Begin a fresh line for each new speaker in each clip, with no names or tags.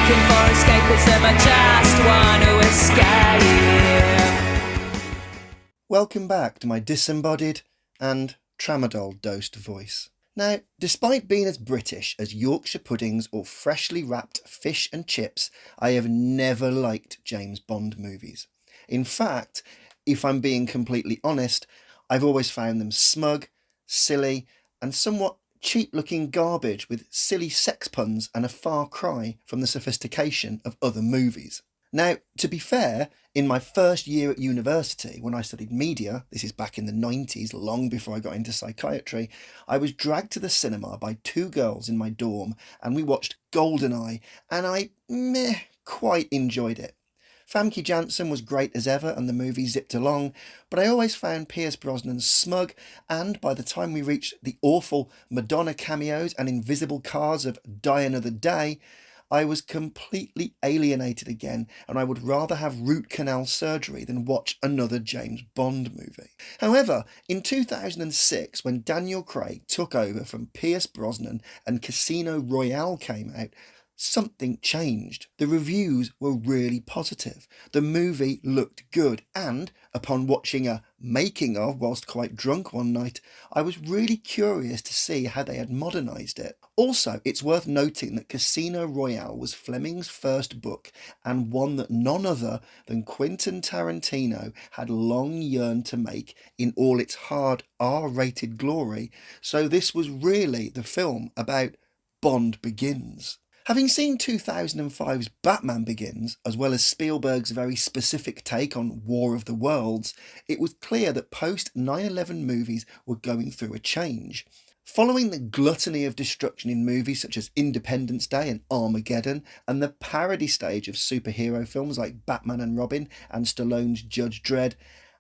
looking for escapism, I just want to escape.
Welcome back to my disembodied and tramadol-dosed voice. Now, despite being as British as Yorkshire puddings or freshly wrapped fish and chips, I have never liked James Bond movies. In fact, if I'm being completely honest, I've always found them smug, silly, and somewhat cheap-looking garbage with silly sex puns and a far cry from the sophistication of other movies. Now, to be fair, in my first year at university, when I studied media, this is back in the 90s, long before I got into psychiatry, I was dragged to the cinema by two girls in my dorm and we watched GoldenEye, and I quite enjoyed it. Famke Janssen was great as ever and the movie zipped along, but I always found Pierce Brosnan smug, and by the time we reached the awful Madonna cameos and invisible cars of Die Another Day, I was completely alienated again, and I would rather have root canal surgery than watch another James Bond movie. However, in 2006, when Daniel Craig took over from Pierce Brosnan and Casino Royale came out, something changed. The reviews were really positive. The movie looked good, and upon watching a making of whilst quite drunk one night, I was really curious to see how they had modernised it. Also, it's worth noting that Casino Royale was Fleming's first book, and one that none other than Quentin Tarantino had long yearned to make in all its hard R-rated glory, so this was really the film about Bond Begins. Having seen 2005's Batman Begins, as well as Spielberg's very specific take on War of the Worlds, it was clear that post-9/11 movies were going through a change. Following the gluttony of destruction in movies such as Independence Day and Armageddon, and the parody stage of superhero films like Batman and Robin and Stallone's Judge Dredd,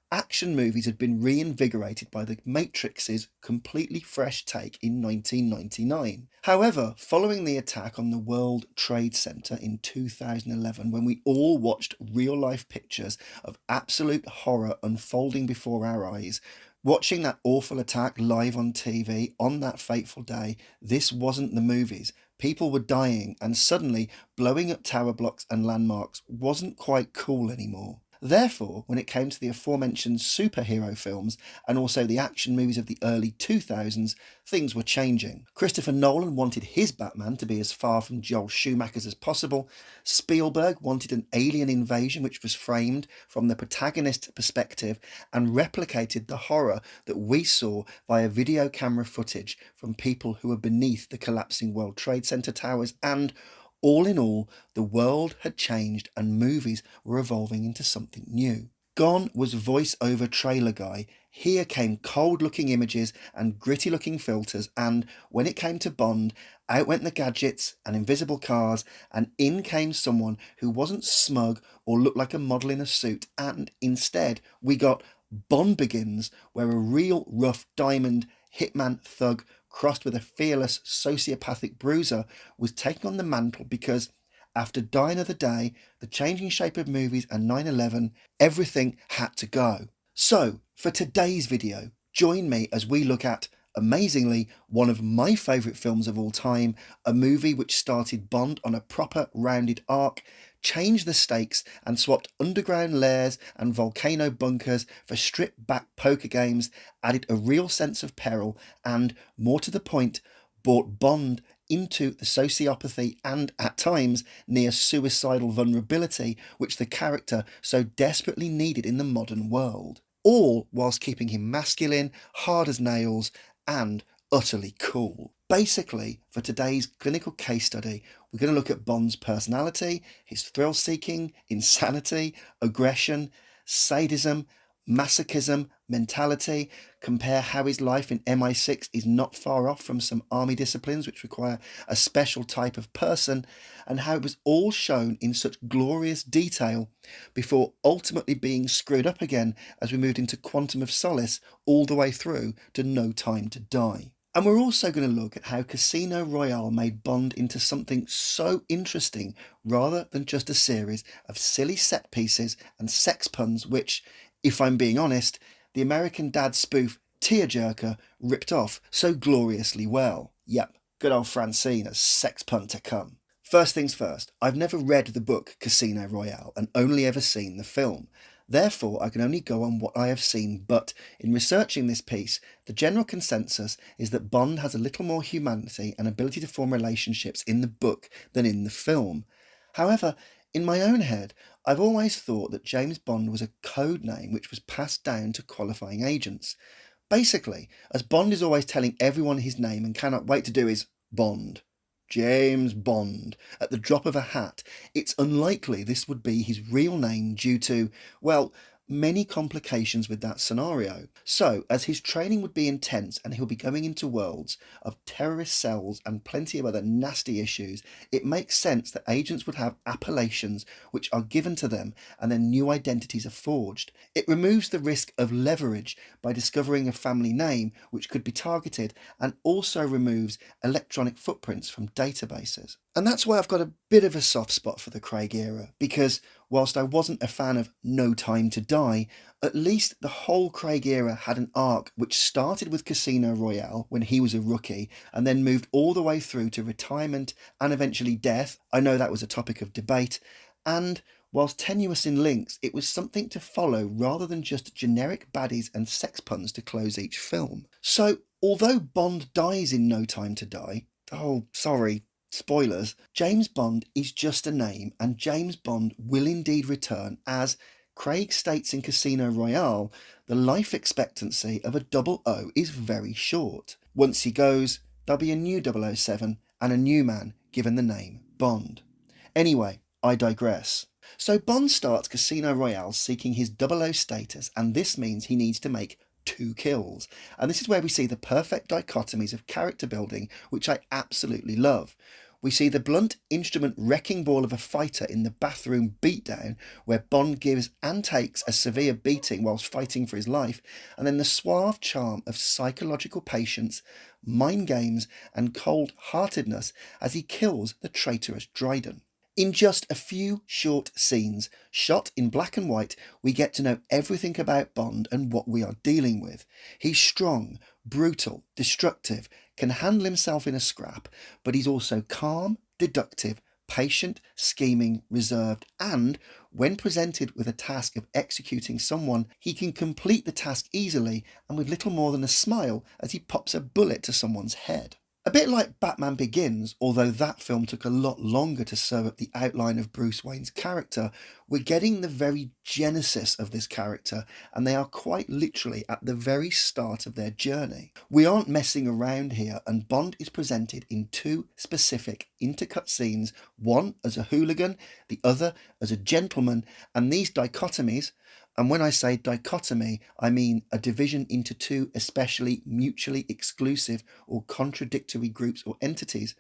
action movies had been reinvigorated by The Matrix's completely fresh take in 1999. However, following the attack on the World Trade Center in 2011, when we all watched real-life pictures of absolute horror unfolding before our eyes, watching that awful attack live on TV on that fateful day, this wasn't the movies. People were dying, and suddenly blowing up tower blocks and landmarks wasn't quite cool anymore. Therefore, when it came to the aforementioned superhero films and also the action movies of the early 2000s, things were changing. Christopher Nolan wanted his Batman to be as far from Joel Schumacher's as possible. Spielberg wanted an alien invasion which was framed from the protagonist's perspective and replicated the horror that we saw via video camera footage from people who were beneath the collapsing World Trade Center towers, and all in all, the world had changed and movies were evolving into something new. Gone was voice-over trailer guy. Here came cold-looking images and gritty-looking filters, and when it came to Bond, out went the gadgets and invisible cars, and in came someone who wasn't smug or looked like a model in a suit, and instead we got Bond Begins, where a real rough diamond hitman thug crossed with a fearless sociopathic bruiser was taking on the mantle because, after Die Another Day, the changing shape of movies and 9/11, everything had to go. So, for today's video, join me as we look at, amazingly, one of my favourite films of all time, a movie which started Bond on a proper rounded arc, changed the stakes and swapped underground lairs and volcano bunkers for stripped-back poker games, added a real sense of peril, and, more to the point, brought Bond into the sociopathy and, at times, near suicidal vulnerability which the character so desperately needed in the modern world. All whilst keeping him masculine, hard as nails, and utterly cool. Basically, for today's clinical case study, we're going to look at Bond's personality, his thrill-seeking, insanity, aggression, sadism, masochism, mentality, compare how his life in MI6 is not far off from some army disciplines which require a special type of person, and how it was all shown in such glorious detail before ultimately being screwed up again as we moved into Quantum of Solace all the way through to No Time to Die. And we're also going to look at how Casino Royale made Bond into something so interesting rather than just a series of silly set pieces and sex puns which, if I'm being honest, the American Dad spoof Tearjerker ripped off so gloriously well. Yep, good old Francine as sex pun to come. First things first, I've never read the book Casino Royale and only ever seen the film. Therefore, I can only go on what I have seen, but in researching this piece, the general consensus is that Bond has a little more humanity and ability to form relationships in the book than in the film. However, in my own head, I've always thought that James Bond was a code name which was passed down to qualifying agents. Basically, as Bond is always telling everyone his name and cannot wait to do his Bond, James Bond, at the drop of a hat, it's unlikely this would be his real name due to, well, many complications with that scenario. So, as his training would be intense and he'll be going into worlds of terrorist cells and plenty of other nasty issues, it makes sense that agents would have appellations which are given to them and then new identities are forged. It removes the risk of leverage by discovering a family name which could be targeted, and also removes electronic footprints from databases. And that's why I've got a bit of a soft spot for the Craig era, because whilst I wasn't a fan of No Time to Die, at least the whole Craig era had an arc which started with Casino Royale when he was a rookie and then moved all the way through to retirement and eventually death. I know that was a topic of debate, and whilst tenuous in links, it was something to follow rather than just generic baddies and sex puns to close each film. So, although Bond dies in No Time to Die, oh, sorry, spoilers, James Bond is just a name, and James Bond will indeed return. As Craig states in Casino Royale, the life expectancy of a 00 is very short. Once he goes, there'll be a new 007 and a new man given the name Bond. Anyway, I digress. So Bond starts Casino Royale seeking his 00 status, and this means he needs to make 2 kills. And this is where we see the perfect dichotomies of character building, which I absolutely love. We see the blunt instrument wrecking ball of a fighter in the bathroom beatdown, where Bond gives and takes a severe beating whilst fighting for his life, and then the suave charm of psychological patience, mind games, and cold-heartedness as he kills the traitorous Dryden. In just a few short scenes, shot in black and white, we get to know everything about Bond and what we are dealing with. He's strong, brutal, destructive, can handle himself in a scrap, but he's also calm, deductive, patient, scheming, reserved, and, when presented with a task of executing someone, he can complete the task easily and with little more than a smile as he pops a bullet to someone's head. A bit like Batman Begins, although that film took a lot longer to serve up the outline of Bruce Wayne's character, we're getting the very genesis of this character, and they are quite literally at the very start of their journey. We aren't messing around here, and Bond is presented in 2 specific intercut scenes, one as a hooligan, the other as a gentleman, and these dichotomies, and when I say dichotomy, I mean a division into 2 especially mutually exclusive or contradictory groups or entities.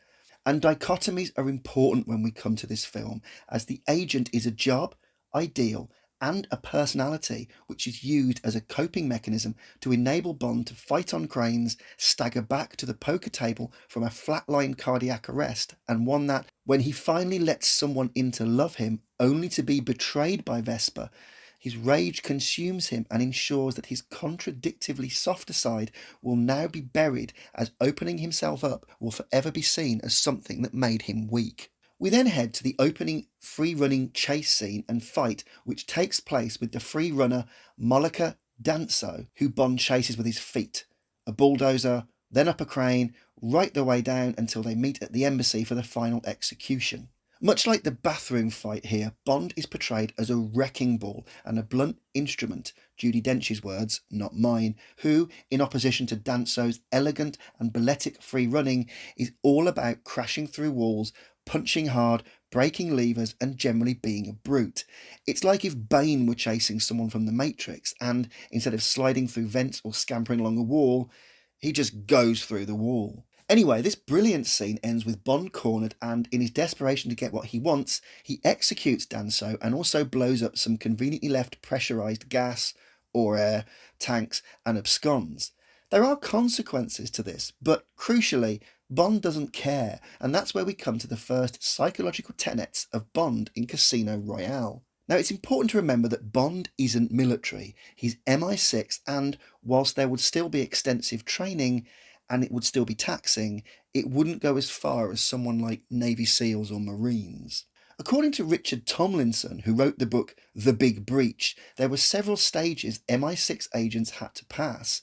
And dichotomies are important when we come to this film, as the agent is a job, ideal, and a personality which is used as a coping mechanism to enable Bond to fight on cranes, stagger back to the poker table from a flatline cardiac arrest, and one that, when he finally lets someone in to love him, only to be betrayed by Vesper, his rage consumes him and ensures that his contradictively softer side will now be buried, as opening himself up will forever be seen as something that made him weak. We then head to the opening free-running chase scene and fight, which takes place with the free runner Mollica Danso, who Bond chases with his feet, a bulldozer, then up a crane, right the way down until they meet at the embassy for the final execution. Much like the bathroom fight here, Bond is portrayed as a wrecking ball and a blunt instrument, Judi Dench's words, not mine, who, in opposition to Danso's elegant and balletic free running, is all about crashing through walls, punching hard, breaking levers, and generally being a brute. It's like if Bane were chasing someone from the Matrix and, instead of sliding through vents or scampering along a wall, he just goes through the wall. Anyway, this brilliant scene ends with Bond cornered, and in his desperation to get what he wants, he executes Danso and also blows up some conveniently left pressurised gas or air tanks and absconds. There are consequences to this, but crucially, Bond doesn't care, and that's where we come to the first psychological tenets of Bond in Casino Royale. Now, it's important to remember that Bond isn't military. He's MI6, and whilst there would still be extensive training, and it would still be taxing, it wouldn't go as far as someone like Navy SEALs or Marines. According to Richard Tomlinson, who wrote the book The Big Breach, there were several stages MI6 agents had to pass.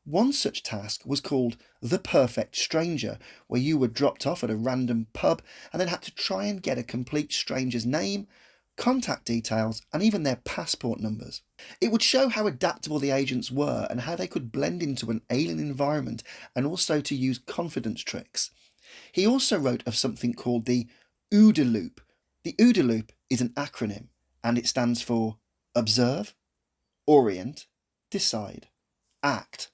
One such task was called The Perfect Stranger, where you were dropped off at a random pub and then had to try and get a complete stranger's name, contact details, and even their passport numbers. It would show how adaptable the agents were and how they could blend into an alien environment and also to use confidence tricks. He also wrote of something called the UDA Loop. The UDA Loop is an acronym, and it stands for Observe, Orient, Decide, Act.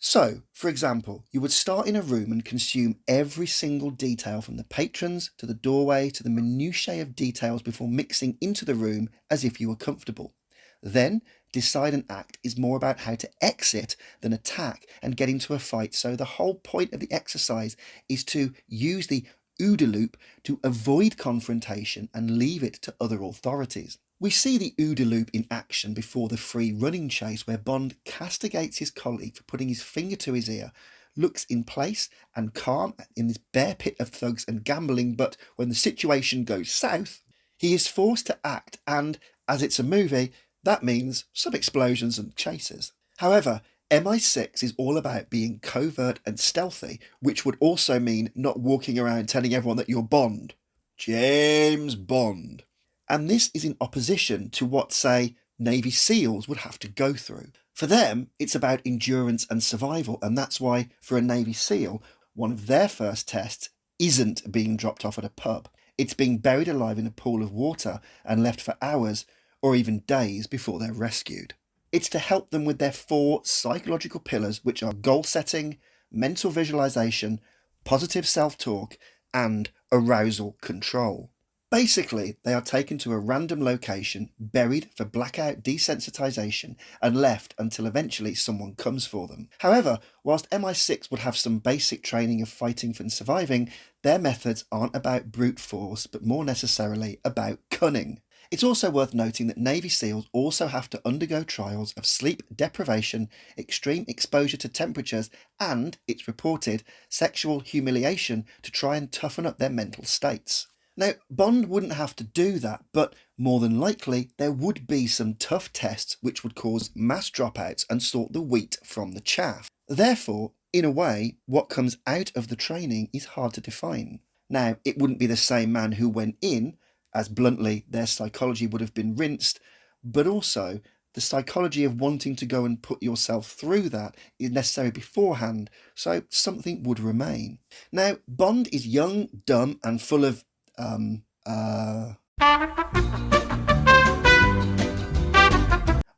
So, for example, you would start in a room and consume every single detail from the patrons to the doorway to the minutiae of details before mixing into the room as if you were comfortable. Then, decide and act is more about how to exit than attack and get into a fight, so the whole point of the exercise is to use the OODA loop to avoid confrontation and leave it to other authorities. We see the OODA loop in action before the free running chase, where Bond castigates his colleague for putting his finger to his ear, looks in place and calm in this bear pit of thugs and gambling, but when the situation goes south, he is forced to act, and, as it's a movie, that means some explosions and chases. However, MI6 is all about being covert and stealthy, which would also mean not walking around telling everyone that you're Bond. James Bond. And this is in opposition to what, say, Navy SEALs would have to go through. For them, it's about endurance and survival, and that's why, for a Navy SEAL, one of their first tests isn't being dropped off at a pub. It's being buried alive in a pool of water and left for hours or even days before they're rescued. It's to help them with their 4 psychological pillars, which are goal setting, mental visualization, positive self-talk, and arousal control. Basically, they are taken to a random location, buried for blackout desensitization, and left until eventually someone comes for them. However, whilst MI6 would have some basic training of fighting and surviving, their methods aren't about brute force, but more necessarily about cunning. It's also worth noting that Navy SEALs also have to undergo trials of sleep deprivation, extreme exposure to temperatures, and, it's reported, sexual humiliation to try and toughen up their mental states. Now, Bond wouldn't have to do that, but more than likely there would be some tough tests which would cause mass dropouts and sort the wheat from the chaff. Therefore, in a way, what comes out of the training is hard to define. Now, it wouldn't be the same man who went in, as bluntly their psychology would have been rinsed, but also the psychology of wanting to go and put yourself through that is necessary beforehand, so something would remain. Now, Bond is young, dumb, and full of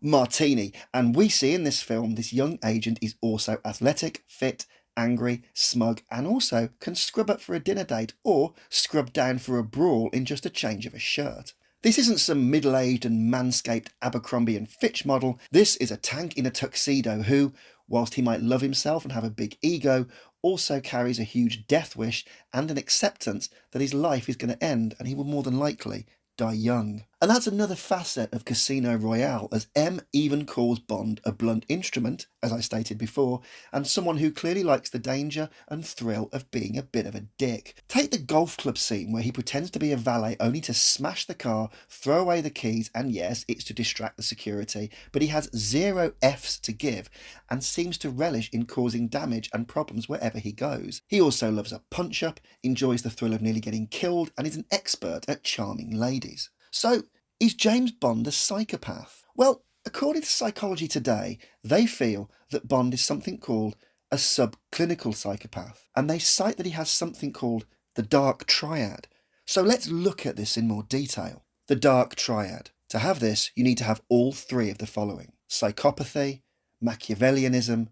martini, and we see in this film this young agent is also athletic, fit, angry, smug, and also can scrub up for a dinner date or scrub down for a brawl in just a change of a shirt. This isn't some middle-aged and manscaped Abercrombie and Fitch model. This is a tank in a tuxedo who, whilst he might love himself and have a big ego, also carries a huge death wish and an acceptance that his life is going to end and he will more than likely die young. And that's another facet of Casino Royale, as M even calls Bond a blunt instrument, as I stated before, and someone who clearly likes the danger and thrill of being a bit of a dick. Take the golf club scene where he pretends to be a valet only to smash the car, throw away the keys, and yes, it's to distract the security, but he has 0 Fs to give and seems to relish in causing damage and problems wherever he goes. He also loves a punch-up, enjoys the thrill of nearly getting killed, and is an expert at charming ladies. So, is James Bond a psychopath? Well, according to Psychology Today, they feel that Bond is something called a subclinical psychopath, and they cite that he has something called the dark triad. So let's look at this in more detail. The dark triad. To have this, you need to have all 3 of the following: psychopathy, Machiavellianism,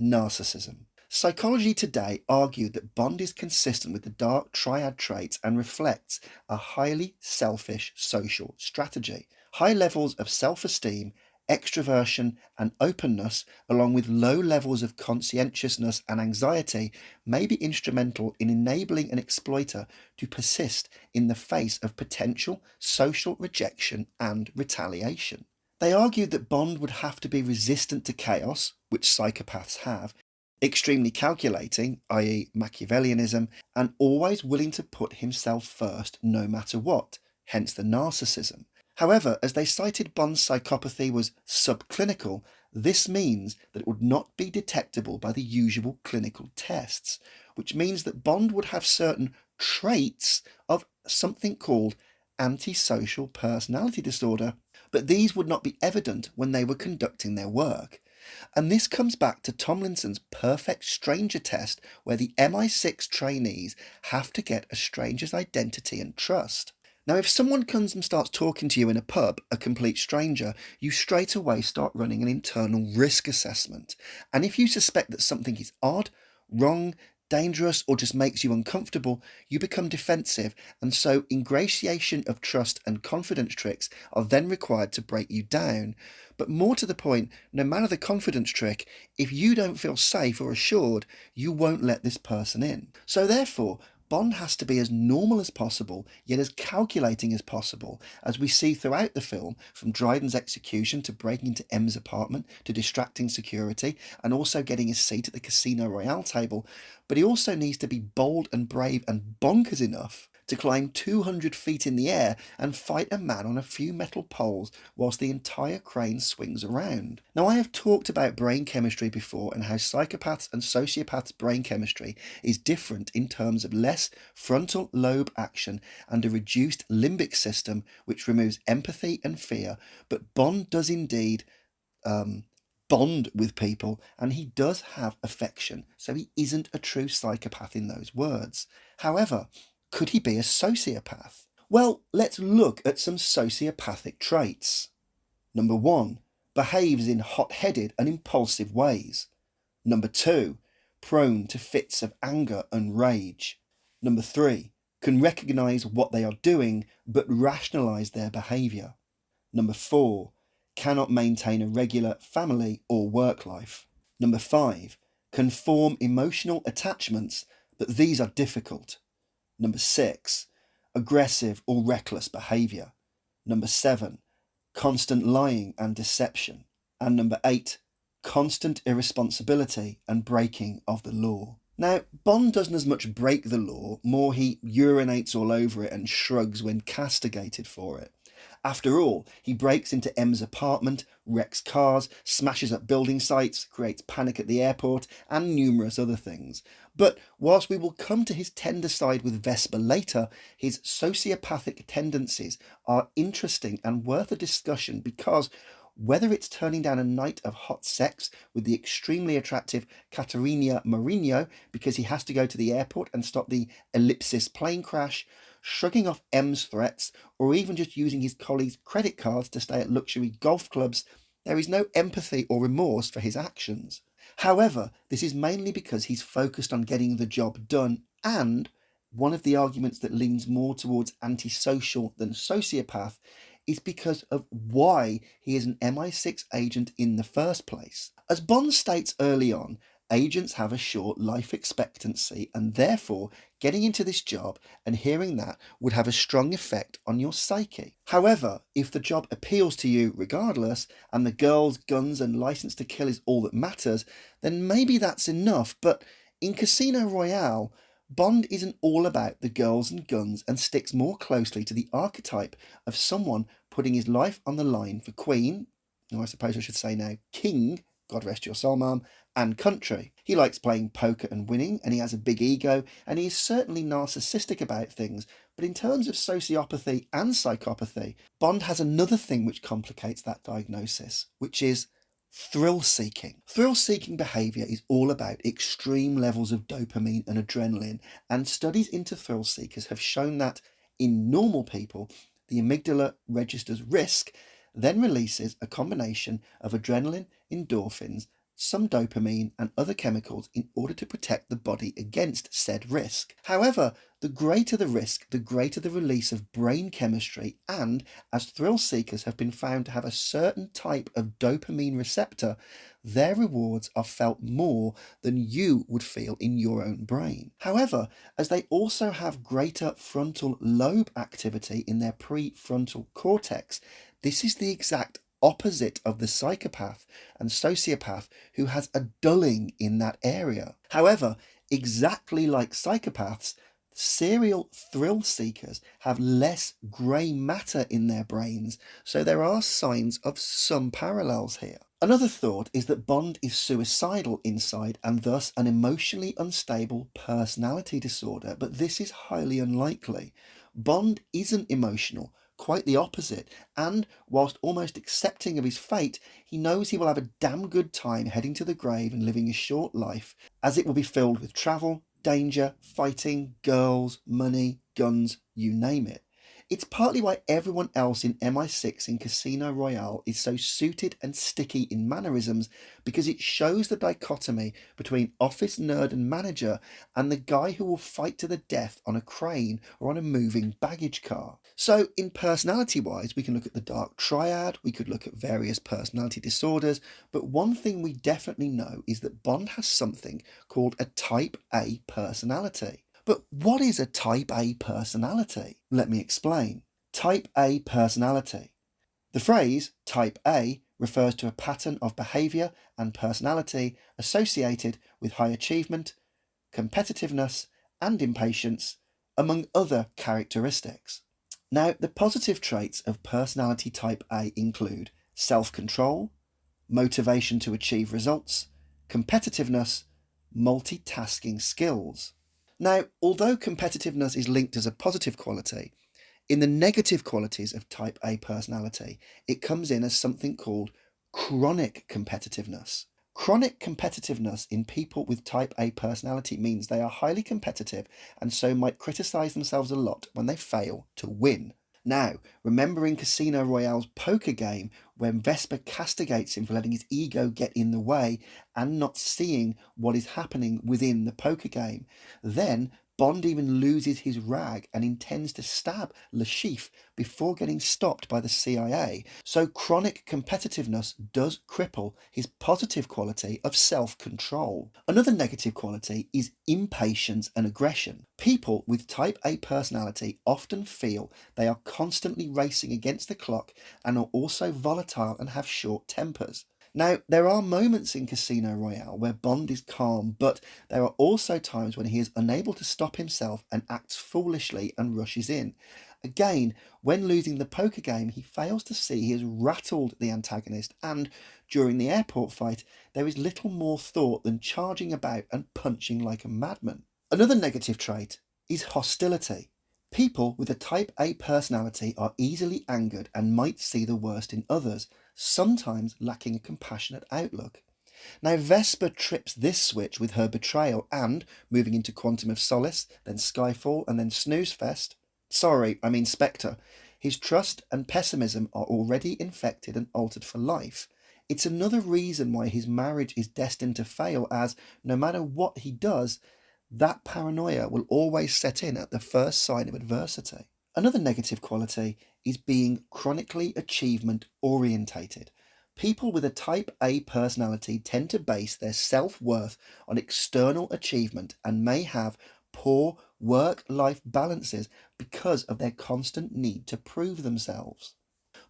narcissism. Psychology Today argued that Bond is consistent with the dark triad traits and reflects a highly selfish social strategy. High levels of self-esteem, extroversion and openness, along with low levels of conscientiousness and anxiety, may be instrumental in enabling an exploiter to persist in the face of potential social rejection and retaliation. They argued that Bond would have to be resistant to chaos, which psychopaths have, extremely calculating, i.e. Machiavellianism, and always willing to put himself first no matter what, hence the narcissism. However, as they cited Bond's psychopathy was subclinical, this means that it would not be detectable by the usual clinical tests, which means that Bond would have certain traits of something called antisocial personality disorder, but these would not be evident when they were conducting their work. And this comes back to Tomlinson's perfect stranger test, where the MI6 trainees have to get a stranger's identity and trust. Now, if someone comes and starts talking to you in a pub, a complete stranger, you straight away start running an internal risk assessment. And if you suspect that something is odd, wrong, dangerous, or just makes you uncomfortable, you become defensive, and so ingratiation of trust and confidence tricks are then required to break you down. But more to the point, no matter the confidence trick, if you don't feel safe or assured, you won't let this person in. So therefore, Bond has to be as normal as possible, yet as calculating as possible, as we see throughout the film, from Dryden's execution to breaking into M's apartment to distracting security and also getting his seat at the Casino Royale table. But he also needs to be bold and brave and bonkers enough to climb 200 feet in the air and fight a man on a few metal poles whilst the entire crane swings around. Now, I have talked about brain chemistry before and how psychopaths and sociopaths' brain chemistry is different in terms of less frontal lobe action and a reduced limbic system which removes empathy and fear, but Bond does indeed bond with people, and he does have affection, so he isn't a true psychopath in those words. However, could he be a sociopath? Well, let's look at some sociopathic traits. Number 1, behaves in hot-headed and impulsive ways. Number 2, prone to fits of anger and rage. Number 3, can recognise what they are doing but rationalise their behaviour. Number 4, cannot maintain a regular family or work life. Number 5, can form emotional attachments, but these are difficult. Number 6, aggressive or reckless behaviour. Number 7, constant lying and deception. And number 8, constant irresponsibility and breaking of the law. Now, Bond doesn't as much break the law, more he urinates all over it and shrugs when castigated for it. After all, he breaks into M's apartment, wrecks cars, smashes up building sites, creates panic at the airport, and numerous other things. But whilst we will come to his tender side with Vesper later, his sociopathic tendencies are interesting and worth a discussion because whether it's turning down a night of hot sex with the extremely attractive Caterina Mourinho because he has to go to the airport and stop the Ellipsis plane crash, shrugging off M's threats, or even just using his colleagues' credit cards to stay at luxury golf clubs, there is no empathy or remorse for his actions. However, this is mainly because he's focused on getting the job done, and one of the arguments that leans more towards antisocial than sociopath is because of why he is an MI6 agent in the first place. As Bond states early on, agents have a short life expectancy, and therefore getting into this job and hearing that would have a strong effect on your psyche. However, if the job appeals to you regardless, and the girls, guns and license to kill is all that matters, then maybe that's enough. But in Casino Royale, Bond isn't all about the girls and guns and sticks more closely to the archetype of someone putting his life on the line for Queen, or I suppose I should say now King, God rest your soul, Mum, and country. He likes playing poker and winning, and he has a big ego, and he is certainly narcissistic about things, but in terms of sociopathy and psychopathy, Bond has another thing which complicates that diagnosis, which is thrill-seeking. Thrill-seeking behaviour is all about extreme levels of dopamine and adrenaline, and studies into thrill-seekers have shown that in normal people, the amygdala registers risk, then releases a combination of adrenaline, endorphins, some dopamine and other chemicals in order to protect the body against said risk. However, the greater the risk, the greater the release of brain chemistry, and as thrill seekers have been found to have a certain type of dopamine receptor, their rewards are felt more than you would feel in your own brain. However, as they also have greater frontal lobe activity in their prefrontal cortex, this is the exact opposite of the psychopath and sociopath who has a dulling in that area. However, exactly like psychopaths, serial thrill seekers have less grey matter in their brains, so there are signs of some parallels here. Another thought is that Bond is suicidal inside and thus an emotionally unstable personality disorder, but this is highly unlikely. Bond isn't emotional, quite the opposite, and whilst almost accepting of his fate, he knows he will have a damn good time heading to the grave and living a short life, as it will be filled with travel, danger, fighting, girls, money, guns, you name it. It's partly why everyone else in MI6 in Casino Royale is so suited and sticky in mannerisms, because it shows the dichotomy between office nerd and manager and the guy who will fight to the death on a crane or on a moving baggage car. So in personality wise, we can look at the dark triad, we could look at various personality disorders, but one thing we definitely know is that Bond has something called a type A personality. But what is a type A personality? Let me explain. Type A personality. The phrase type A refers to a pattern of behaviour and personality associated with high achievement, competitiveness, and impatience, among other characteristics. Now, the positive traits of personality type A include self-control, motivation to achieve results, competitiveness, multitasking skills. Now, although competitiveness is linked as a positive quality, in the negative qualities of type A personality, it comes in as something called chronic competitiveness. Chronic competitiveness in people with type A personality means they are highly competitive and so might criticise themselves a lot when they fail to win. Now, remembering Casino Royale's poker game when Vesper castigates him for letting his ego get in the way and not seeing what is happening within the poker game, then Bond even loses his rag and intends to stab Le Chiffre before getting stopped by the CIA, so chronic competitiveness does cripple his positive quality of self-control. Another negative quality is impatience and aggression. People with type A personality often feel they are constantly racing against the clock and are also volatile and have short tempers. Now, there are moments in Casino Royale where Bond is calm, but there are also times when he is unable to stop himself and acts foolishly and rushes in. Again, when losing the poker game, he fails to see he has rattled the antagonist, and during the airport fight, there is little more thought than charging about and punching like a madman. Another negative trait is hostility. People with a type A personality are easily angered and might see the worst in others, sometimes lacking a compassionate outlook. Now, Vesper trips this switch with her betrayal and, moving into Quantum of Solace, then Skyfall, and then Snooze Fest. Sorry, I mean Spectre. His trust and pessimism are already infected and altered for life. It's another reason why his marriage is destined to fail, as no matter what he does, that paranoia will always set in at the first sign of adversity. Another negative quality is being chronically achievement orientated. People with a type A personality tend to base their self-worth on external achievement and may have poor work-life balances because of their constant need to prove themselves.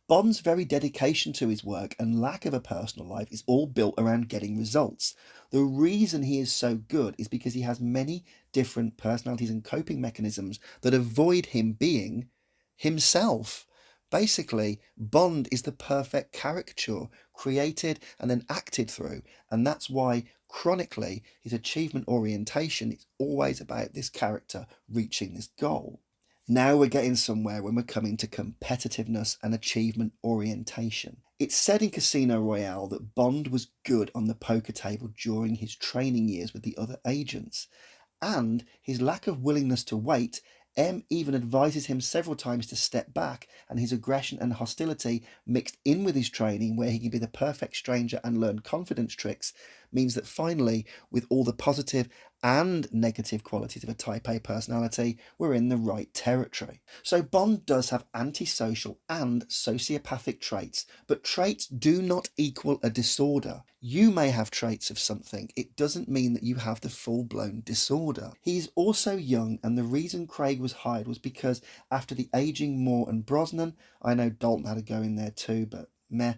Bond's very dedication to his work and lack of a personal life is all built around getting results. The reason he is so good is because he has many different personalities and coping mechanisms that avoid him being himself. Basically, Bond is the perfect caricature created and then acted through, and that's why chronically his achievement orientation is always about this character reaching this goal. Now we're getting somewhere when we're coming to competitiveness and achievement orientation. It's said in Casino Royale that Bond was good on the poker table during his training years with the other agents, and his lack of willingness to wait. M even advises him several times to step back, and his aggression and hostility mixed in with his training, where he can be the perfect stranger and learn confidence tricks, means that finally, with all the positive and negative qualities of a type A personality, we're in the right territory. So Bond does have antisocial and sociopathic traits, but traits do not equal a disorder. You may have traits of something, it doesn't mean that you have the full-blown disorder. He's also young, and the reason Craig was hired was because after the aging Moore and Brosnan, I know Dalton had a go in there too, but meh,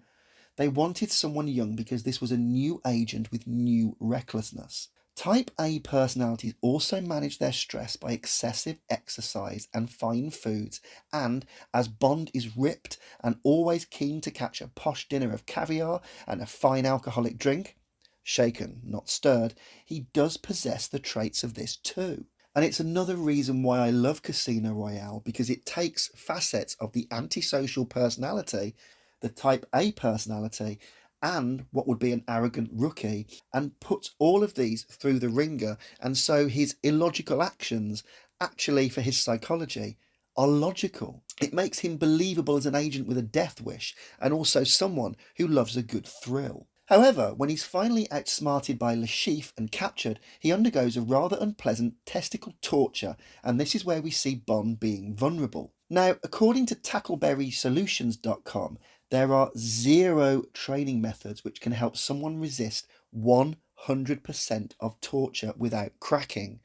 They wanted someone young because this was a new agent with new recklessness. Type A personalities also manage their stress by excessive exercise and fine foods, and as Bond is ripped and always keen to catch a posh dinner of caviar and a fine alcoholic drink, shaken, not stirred, he does possess the traits of this too. And it's another reason why I love Casino Royale, because it takes facets of the antisocial personality, the type A personality, and what would be an arrogant rookie, and puts all of these through the ringer, and so his illogical actions, actually for his psychology, are logical. It makes him believable as an agent with a death wish, and also someone who loves a good thrill. However, when he's finally outsmarted by Le Chiffre and captured, he undergoes a rather unpleasant testicle torture, and this is where we see Bond being vulnerable. Now, according to tackleberrysolutions.com, there are 0 training methods which can help someone resist 100% of torture without cracking.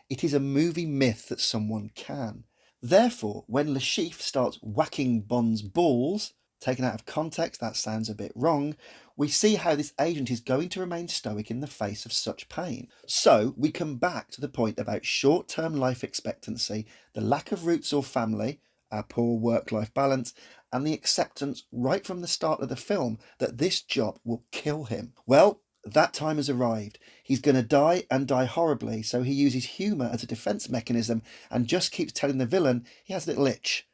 It is a movie myth that someone can. Therefore, when Le Chiffre starts whacking Bond's balls, taken out of context, that sounds a bit wrong, we see how this agent is going to remain stoic in the face of such pain. So we come back to the point about short-term life expectancy, the lack of roots or family, our poor work-life balance, and the acceptance right from the start of the film that this job will kill him. Well, that time has arrived. He's going to die and die horribly, so he uses humour as a defence mechanism and just keeps telling the villain he has a little itch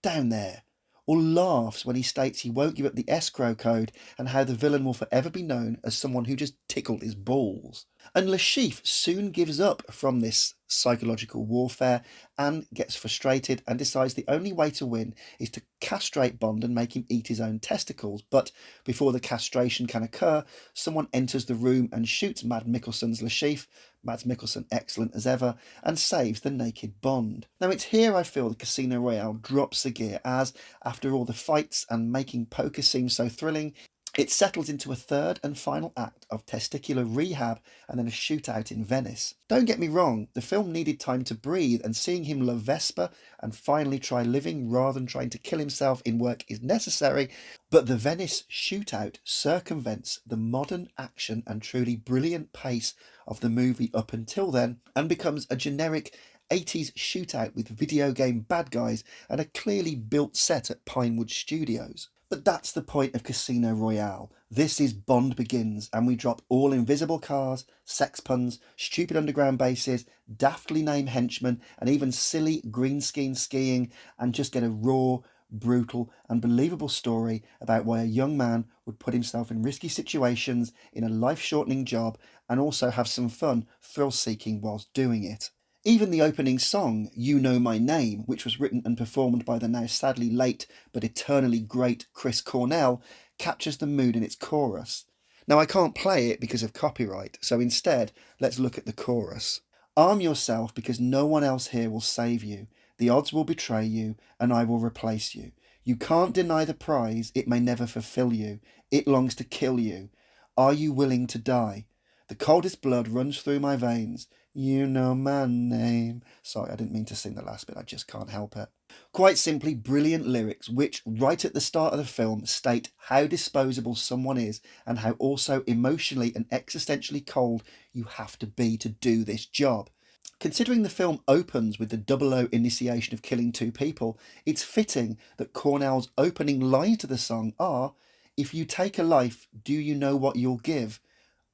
down there, or laughs when he states he won't give up the escrow code and how the villain will forever be known as someone who just tickled his balls. And Le Chiffre soon gives up from this psychological warfare and gets frustrated and decides the only way to win is to castrate Bond and make him eat his own testicles. But before the castration can occur, someone enters the room and shoots Mads Mikkelsen's Le Chiffre, Mads Mikkelsen excellent as ever, and saves the naked Bond. Now it's here I feel the Casino Royale drops a gear, as after all the fights and making poker seem so thrilling, it settles into a third and final act of testicular rehab and then a shootout in Venice. Don't get me wrong, the film needed time to breathe, and seeing him love Vesper and finally try living rather than trying to kill himself in work is necessary, but the Venice shootout circumvents the modern action and truly brilliant pace of the movie up until then and becomes a generic 80s shootout with video game bad guys and a clearly built set at Pinewood Studios. But that's the point of Casino Royale. This is Bond Begins, and we drop all invisible cars, sex puns, stupid underground bases, daftly named henchmen, and even silly green screen skiing, and just get a raw, brutal, and believable story about why a young man would put himself in risky situations in a life-shortening job and also have some fun thrill-seeking whilst doing it. Even the opening song, You Know My Name, which was written and performed by the now sadly late but eternally great Chris Cornell, captures the mood in its chorus. Now I can't play it because of copyright, so instead let's look at the chorus. Arm yourself because no one else here will save you. The odds will betray you and I will replace you. You can't deny the prize, it may never fulfill you. It longs to kill you. Are you willing to die? The coldest blood runs through my veins. You know my name. Sorry, I didn't mean to sing the last bit, I just can't help it. Quite simply, brilliant lyrics which, right at the start of the film, state how disposable someone is and how also emotionally and existentially cold you have to be to do this job. Considering the film opens with the 00 initiation of killing 2 people, it's fitting that Cornell's opening lines to the song are, if you take a life, do you know what you'll give?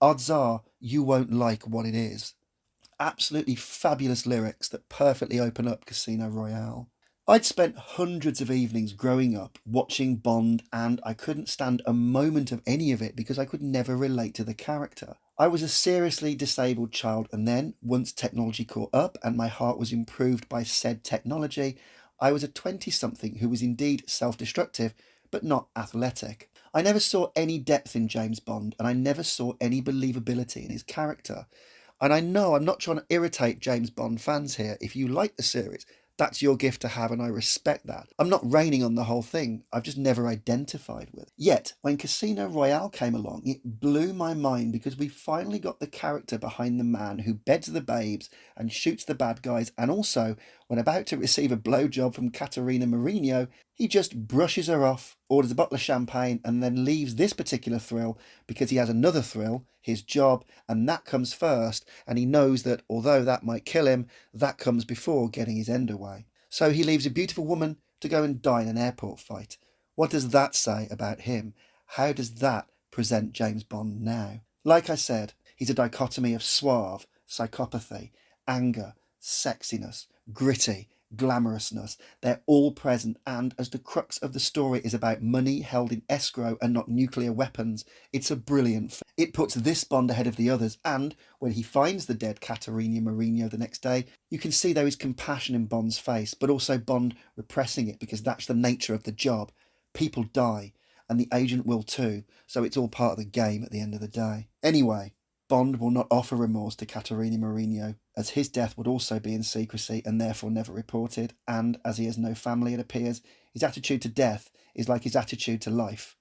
Odds are you won't like what it is. Absolutely fabulous lyrics that perfectly open up Casino Royale. I'd spent hundreds of evenings growing up watching Bond, and I couldn't stand a moment of any of it because I could never relate to the character. I was a seriously disabled child, and then, once technology caught up and my heart was improved by said technology, I was a 20-something who was indeed self-destructive, but not athletic. I never saw any depth in James Bond, and I never saw any believability in his character. And I know I'm not trying to irritate James Bond fans here. If you like the series, that's your gift to have, and I respect that. I'm not raining on the whole thing, I've just never identified with it. Yet, when Casino Royale came along, it blew my mind because we finally got the character behind the man who beds the babes and shoots the bad guys, and also, when about to receive a blowjob from Caterina Mourinho, He just brushes her off, orders a bottle of champagne, and then leaves this particular thrill because he has another thrill, his job, and that comes first, and he knows that although that might kill him, that comes before getting his end away. So he leaves a beautiful woman to go and die in an airport fight. What does that say about him? How does that present James Bond now? Like I said, he's a dichotomy of suave, psychopathy, anger, sexiness, gritty, glamorousness. They're all present, and as the crux of the story is about money held in escrow and not nuclear weapons, it's a brilliant film. It puts this Bond ahead of the others, and when he finds the dead Caterina Mourinho the next day, you can see there is compassion in Bond's face, but also Bond repressing it because that's the nature of the job. People die, and the agent will too, so it's all part of the game at the end of the day. Anyway, Bond will not offer remorse to Caterina Mourinho, as his death would also be in secrecy and therefore never reported, and as he has no family, it appears, his attitude to death is like his attitude to life.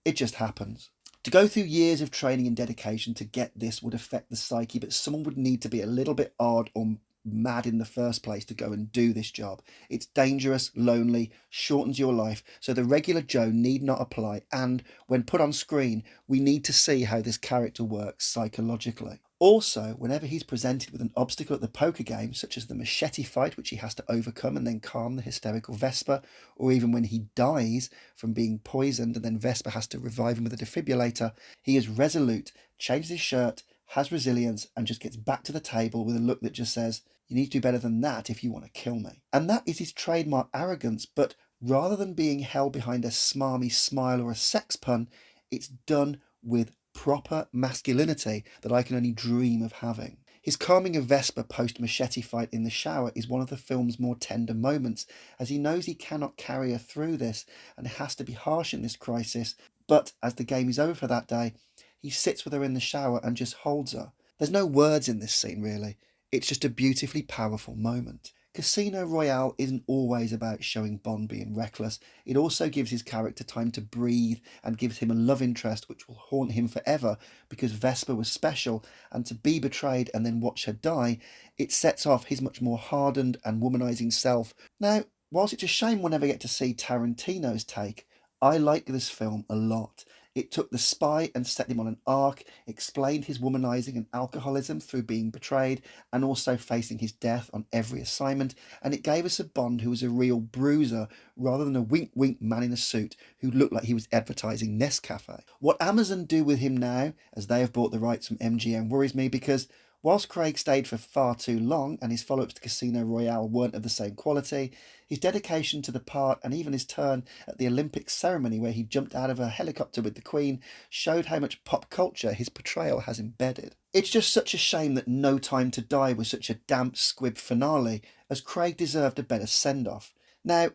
It just happens. To go through years of training and dedication to get this would affect the psyche, but someone would need to be a little bit odd or mad in the first place to go and do this job. It's dangerous, lonely, shortens your life, so the regular Joe need not apply, and when put on screen, we need to see how this character works psychologically. Also, whenever he's presented with an obstacle at the poker game, such as the machete fight which he has to overcome and then calm the hysterical Vesper, or even when he dies from being poisoned and then Vesper has to revive him with a defibrillator, he is resolute, changes his shirt, has resilience, and just gets back to the table with a look that just says, "You need to do better than that if you want to kill me." And that is his trademark arrogance, but rather than being held behind a smarmy smile or a sex pun, it's done with proper masculinity that I can only dream of having. His calming of Vesper post-machete fight in the shower is one of the film's more tender moments, as he knows he cannot carry her through this and has to be harsh in this crisis, but as the game is over for that day, he sits with her in the shower and just holds her. There's no words in this scene really, it's just a beautifully powerful moment. Casino Royale isn't always about showing Bond being reckless, it also gives his character time to breathe and gives him a love interest which will haunt him forever because Vesper was special, and to be betrayed and then watch her die, it sets off his much more hardened and womanising self. Now, whilst it's a shame we'll never get to see Tarantino's take, I like this film a lot. It took the spy and set him on an arc, explained his womanising and alcoholism through being betrayed and also facing his death on every assignment, and it gave us a Bond who was a real bruiser rather than a wink-wink man in a suit who looked like he was advertising Nescafe. What Amazon do with him now, as they have bought the rights from MGM, worries me because whilst Craig stayed for far too long and his follow-ups to Casino Royale weren't of the same quality, his dedication to the part and even his turn at the Olympic ceremony where he jumped out of a helicopter with the Queen showed how much pop culture his portrayal has embedded. It's just such a shame that No Time to Die was such a damp squib finale, as Craig deserved a better send-off. Now,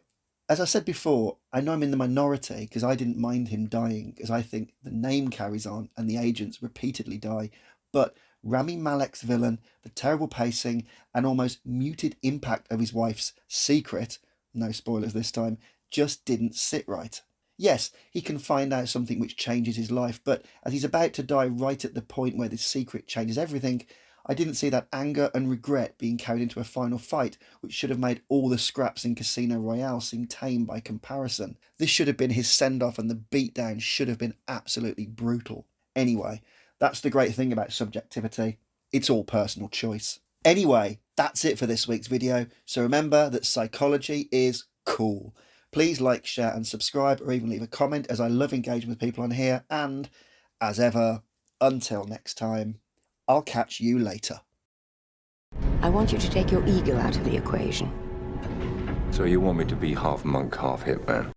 as I said before, I know I'm in the minority because I didn't mind him dying, as I think the name carries on and the agents repeatedly die, but Rami Malek's villain, the terrible pacing, and almost muted impact of his wife's secret, no spoilers this time, just didn't sit right. Yes, he can find out something which changes his life, but as he's about to die right at the point where this secret changes everything, I didn't see that anger and regret being carried into a final fight, which should have made all the scraps in Casino Royale seem tame by comparison. This should have been his send-off, and the beatdown should have been absolutely brutal. Anyway, that's the great thing about subjectivity. It's all personal choice. Anyway, that's it for this week's video. So remember that psychology is cool. Please like, share and subscribe, or even leave a comment, as I love engaging with people on here. And as ever, until next time, I'll catch you later.
I want you to take your ego out of the equation.
So you want me to be half monk, half hitman?